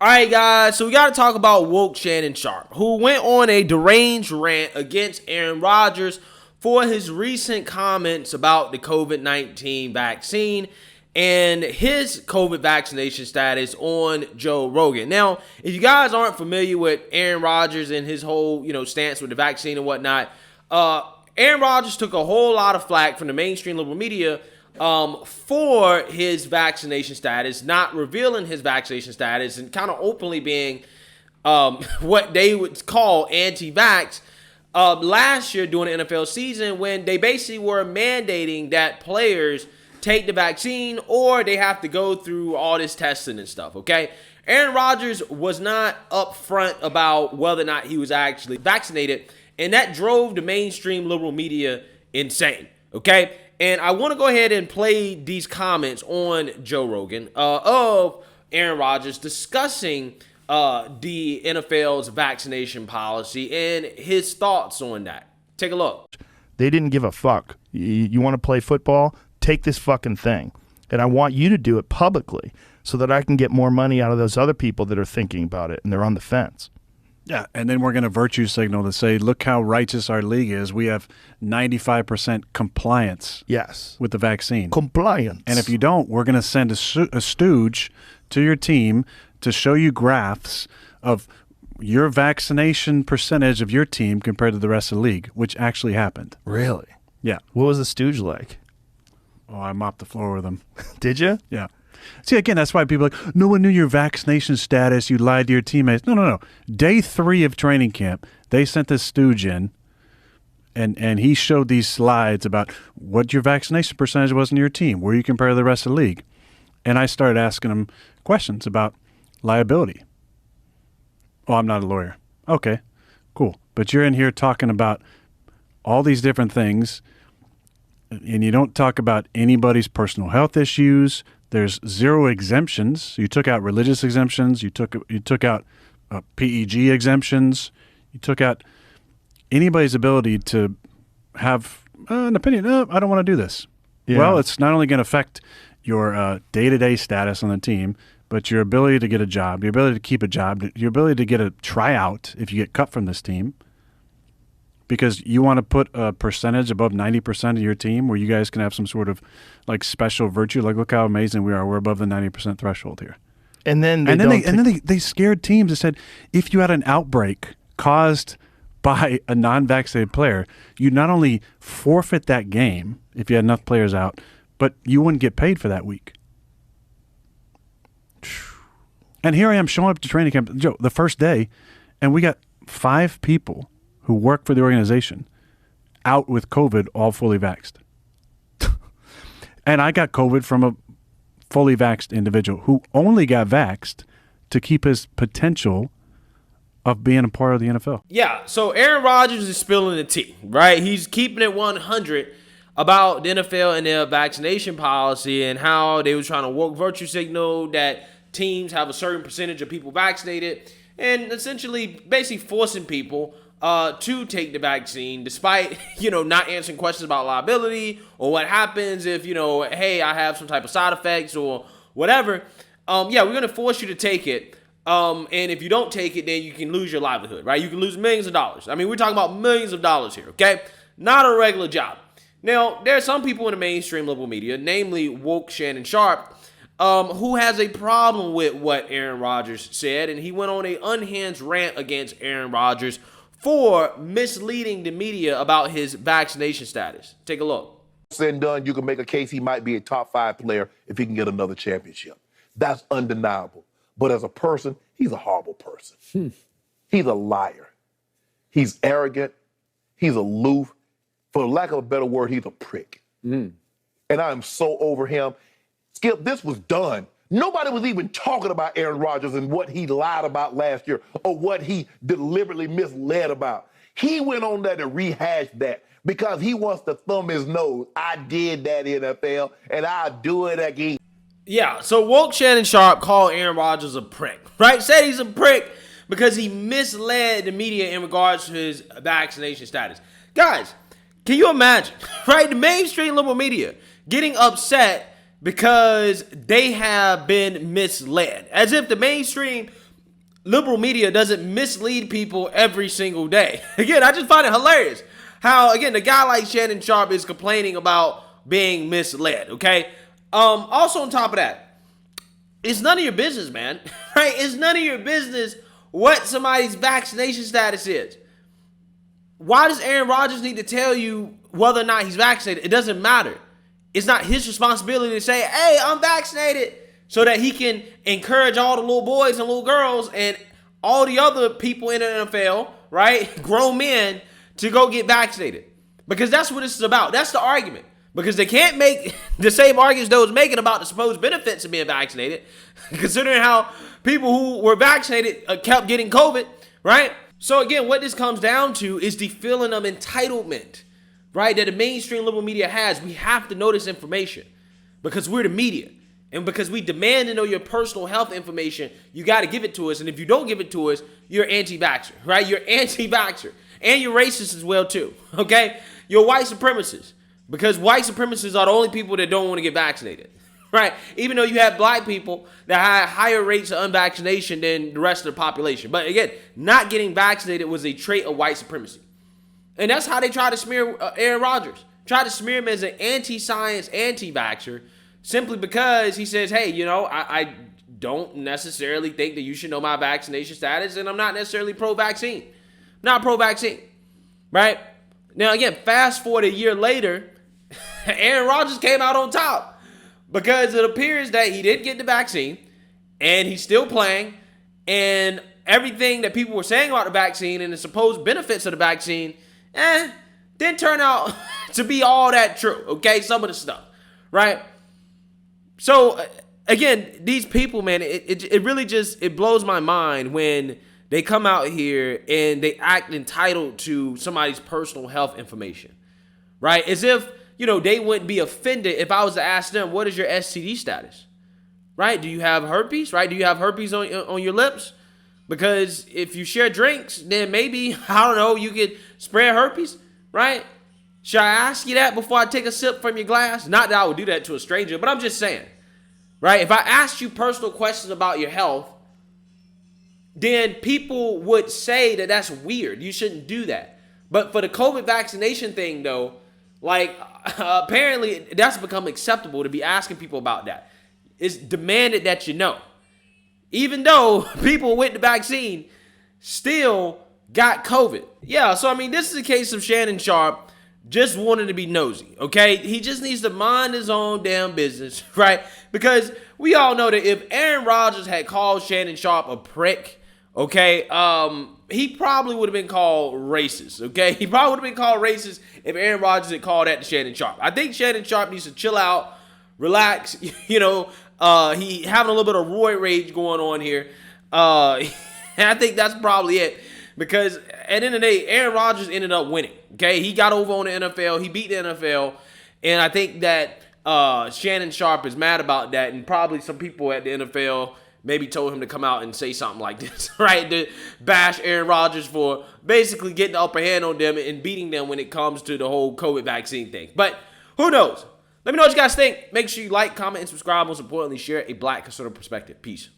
All right, guys, so we got to talk about woke Shannon Sharpe, who went on a deranged rant against Aaron Rodgers for his recent comments about the COVID-19 vaccine and his COVID vaccination status on Joe Rogan. Now, if you guys aren't familiar with Aaron Rodgers and his whole, stance with the vaccine and whatnot, Aaron Rodgers took a whole lot of flack from the mainstream liberal media for his vaccination status, not revealing his vaccination status and kind of openly being what they would call anti-vax last year during the NFL season, when they basically were mandating that players take the vaccine or they have to go through all this testing and stuff, okay? Aaron Rodgers was not upfront about whether or not he was actually vaccinated, and that drove the mainstream liberal media insane, okay? And I want to go ahead and play these comments on Joe Rogan of Aaron Rodgers discussing the NFL's vaccination policy and his thoughts on that. Take a look. They didn't give a fuck. You want to play football? Take this fucking thing. And I want you to do it publicly so that I can get more money out of those other people that are thinking about it and they're on the fence. Yeah, and then we're going to virtue signal to say, look how righteous our league is. We have 95% compliance with the vaccine. Compliance. And if you don't, we're going to send a stooge to your team to show you graphs of your vaccination percentage of your team compared to the rest of the league, which actually happened. Really? Yeah. What was the stooge like? Oh, I mopped the floor with him. Did you? Yeah. See, again, that's why people are like, no one knew your vaccination status. You lied to your teammates. No. Day 3 of training camp, they sent this stooge in, and he showed these slides about what your vaccination percentage was in your team, where you compare to the rest of the league. And I started asking him questions about liability. Oh, I'm not a lawyer. Okay, cool. But you're in here talking about all these different things, and you don't talk about anybody's personal health issues. There's 0 exemptions. You took out religious exemptions. You took out PEG exemptions. You took out anybody's ability to have an opinion. I don't want to do this. Yeah. Well, it's not only going to affect your day-to-day status on the team, but your ability to get a job, your ability to keep a job, your ability to get a tryout if you get cut from this team, because you want to put a percentage above 90% of your team where you guys can have some sort of like special virtue. Like, look how amazing we are. We're above the 90% threshold here. And then they scared teams and said, if you had an outbreak caused by a non-vaccinated player, you not only forfeit that game if you had enough players out, but you wouldn't get paid for that week. And here I am showing up to training camp, Joe, the first day, and we got 5 people who work for the organization out with COVID, all fully vaxxed. And I got COVID from a fully vaxxed individual who only got vaxxed to keep his potential of being a part of the NFL. Yeah, so Aaron Rodgers is spilling the tea, right? He's keeping it 100 about the NFL and their vaccination policy and how they were trying to work virtue signal that teams have a certain percentage of people vaccinated and essentially basically forcing people to take the vaccine despite, not answering questions about liability or what happens if, hey, I have some type of side effects or whatever. We're going to force you to take it. And if you don't take it, then you can lose your livelihood, right? You can lose millions of dollars. I mean, we're talking about millions of dollars here, okay? Not a regular job. Now, there are some people in the mainstream liberal media, namely woke Shannon Sharpe, who has a problem with what Aaron Rodgers said, and he went on a unhinged rant against Aaron Rodgers for misleading the media about his vaccination status. Take a look. Said and done, you can make a case he might be a top 5 player if he can get another championship. That's undeniable. But as a person, he's a horrible person. He's a liar. He's arrogant. He's aloof. For lack of a better word, he's a prick. And I am so over him. Skip, this was done. Nobody was even talking about Aaron Rodgers and what he lied about last year or what he deliberately misled about. He went on there to rehash that because he wants to thumb his nose. I did that, NFL, and I'll do it again. Yeah, so woke Shannon Sharpe called Aaron Rodgers a prick, right? Said he's a prick because he misled the media in regards to his vaccination status. Guys, can you imagine, right? The mainstream liberal media getting upset because they have been misled. As if the mainstream liberal media doesn't mislead people every single day. Again, I just find it hilarious how, again, a guy like Shannon Sharpe is complaining about being misled, okay? Also on top of that, it's none of your business, man, right? It's none of your business what somebody's vaccination status is. Why does Aaron Rodgers need to tell you whether or not he's vaccinated? It doesn't matter. It's not his responsibility to say, hey, I'm vaccinated, so that he can encourage all the little boys and little girls and all the other people in the NFL, right, grown men, to go get vaccinated. Because that's what this is about. That's the argument. Because they can't make the same arguments those making about the supposed benefits of being vaccinated, considering how people who were vaccinated kept getting COVID, right? So again, what this comes down to is the feeling of entitlement, right, that the mainstream liberal media has. We have to know this information because we're the media. And because we demand to know your personal health information, you got to give it to us. And if you don't give it to us, you're anti-vaxxer, right? You're anti-vaxxer. And you're racist as well, too, okay? You're white supremacist. Because white supremacists are the only people that don't want to get vaccinated, right? Even though you have black people that have higher rates of unvaccination than the rest of the population. But again, not getting vaccinated was a trait of white supremacy. And that's how they try to smear Aaron Rodgers. Try to smear him as an anti-science, anti-vaxxer, simply because he says, hey, you know, I don't necessarily think that you should know my vaccination status, and I'm not necessarily pro-vaccine. Not pro-vaccine, right? Now, again, fast forward a year later, Aaron Rodgers came out on top because it appears that he didn't get the vaccine and he's still playing, and everything that people were saying about the vaccine and the supposed benefits of the vaccine didn't turn out to be all that true, okay? Some of the stuff, right? So, again, these people, man, it really just, it blows my mind when they come out here and they act entitled to somebody's personal health information, right? As if, you know, they wouldn't be offended if I was to ask them, what is your STD status, right? Do you have herpes, right? Do you have herpes on your lips? Because if you share drinks, then maybe, I don't know, you could spread herpes, right? Should I ask you that before I take a sip from your glass? Not that I would do that to a stranger, but I'm just saying, right? If I asked you personal questions about your health, then people would say that that's weird. You shouldn't do that. But for the COVID vaccination thing, though, like, apparently that's become acceptable to be asking people about that. It's demanded that you know. Even though people with the vaccine still got COVID. Yeah, so I mean, this is a case of Shannon Sharpe just wanting to be nosy, okay? He just needs to mind his own damn business, right? Because we all know that if Aaron Rodgers had called Shannon Sharpe a prick, okay, he probably would have been called racist, okay? He probably would have been called racist if Aaron Rodgers had called that to Shannon Sharpe. I think Shannon Sharpe needs to chill out, relax, you know. He having a little bit of roid rage going on here. And I think that's probably it. Because at the end of the day, Aaron Rodgers ended up winning, okay? He got over on the NFL. He beat the NFL. And I think that Shannon Sharpe is mad about that. And probably some people at the NFL maybe told him to come out and say something like this, right? To bash Aaron Rodgers for basically getting the upper hand on them and beating them when it comes to the whole COVID vaccine thing. But who knows? Let me know what you guys think. Make sure you like, comment, and subscribe. Most importantly, share a black conservative perspective. Peace.